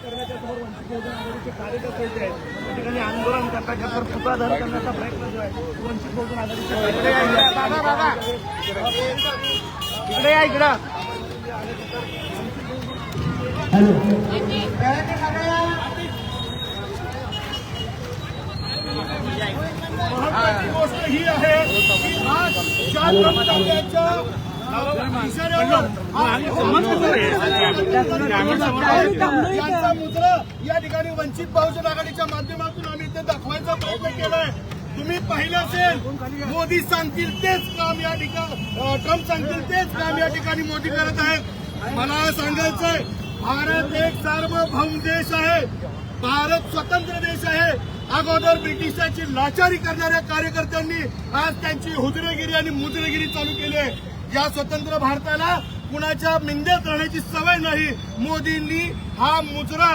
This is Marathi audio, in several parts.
करण्याच्या समोर वंचित बहुजन आघाडीचे कार्यकर्ते जे आहेत त्या ठिकाणी आंदोलन करण्याचा पुतळाधार करण्याचा प्रयत्न जो आहे वंचित बहुजन आघाडीचे इकडे या इकडं महत्वाची गोष्ट ही आहे की आज ज्या कर्मचाऱ्यांच्या यांचा मुद्रा या ठिकाणी वंचित बहुजन आघाडीच्या माध्यमातून आम्ही ते दाखवायचा प्रयत्न केलाय। तुम्ही पाहिलं असेल मोदी सांगतील तेच काम या ठिकाणी ट्रम्प सांगतील तेच काम या ठिकाणी मोदी करत आहेत। मला सांगायचंय भारत एक सार्वभौम देश आहे, भारत स्वतंत्र देश आहे। अगोदर ब्रिटिशांची लाचारी करणाऱ्या कार्यकर्त्यांनी आज त्यांची हुजरेगिरी आणि मुजरेगिरी चालू केली आहे। या स्वतंत्र भारताला कुणाच्या मिंद्यात राहण्याची सवय नाही। मोदींनी हा मुजरा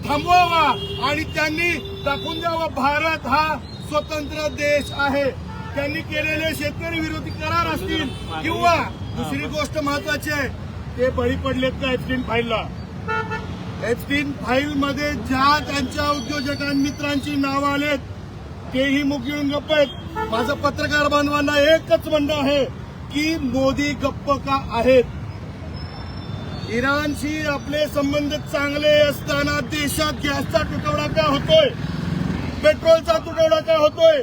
थांबवावा आणि त्यांनी दाखवून द्यावा भारत हा स्वतंत्र देश आहे। त्यांनी केलेले शेतकरी विरोधी करार असतील किंवा दुसरी गोष्ट महत्वाची आहे ते बळी पडलेत का एप्स्टीन फाईलला। एप्स्टीन फाईल मध्ये ज्या त्यांच्या उद्योजकां मित्रांची नावं आलेत तेही मुख गिळून गप्प आहेत। माझं पत्रकार बांधवांना एकच म्हणणं आहे की मोदी गप्प का आहेत। इराणशी आपले संबंध चांगले असताना देशात गॅसचा तुटवडा का होतोय, पेट्रोलचा तुटवडा का होतोय,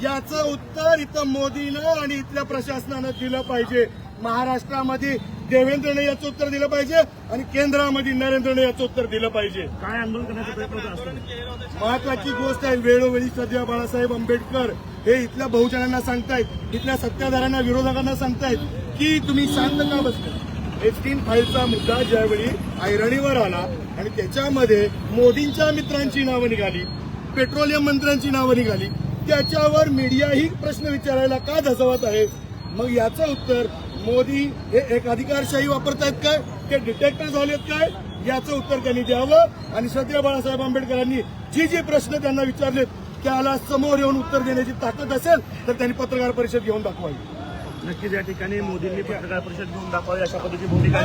याचं उत्तर इथं मोदीनं आणि इथल्या प्रशासनानं दिलं पाहिजे। महाराष्ट्रामध्ये देवेंद्रने याचं उत्तर दिलं पाहिजे आणि केंद्रामध्ये नरेंद्रने याचं उत्तर दिलं पाहिजे। काय आंदोलन करण्याचा प्रयत्न असतो महत्वाची गोष्ट आहे। वेळोवेळी सध्या बाळासाहेब आंबेडकर हे इथल्या बहुजनांना सांगतायत, इथल्या सत्ताधाऱ्यांना विरोधकांना सांगतायत की तुम्ही शांत का बसता। एप्स्टीन फाईलचा मुद्दा ज्यावेळी ऐरणीवर आला आणि त्याच्यामध्ये मोदींच्या मित्रांची नावं निघाली, पेट्रोलियम मंत्र्यांची नावं निघाली, त्याच्यावर मीडियाही प्रश्न विचारायला का धसवत आहे। मग याचं उत्तर मोदी हे एक अधिकारशाही वापरतायत काय, ते डिटेक्टर झालेत काय, याचं उत्तर त्यांनी द्यावं। आणि सध्या बाळासाहेब आंबेडकरांनी जे प्रश्न त्यांना विचारलेत त्याला समोर येऊन उत्तर देण्याची ताकद असेल तर त्यांनी पत्रकार परिषद घेऊन दाखवावी। नक्कीच या ठिकाणी मोदींनी पत्रकार परिषद घेऊन दाखवावी अशा पद्धतीची भूमिका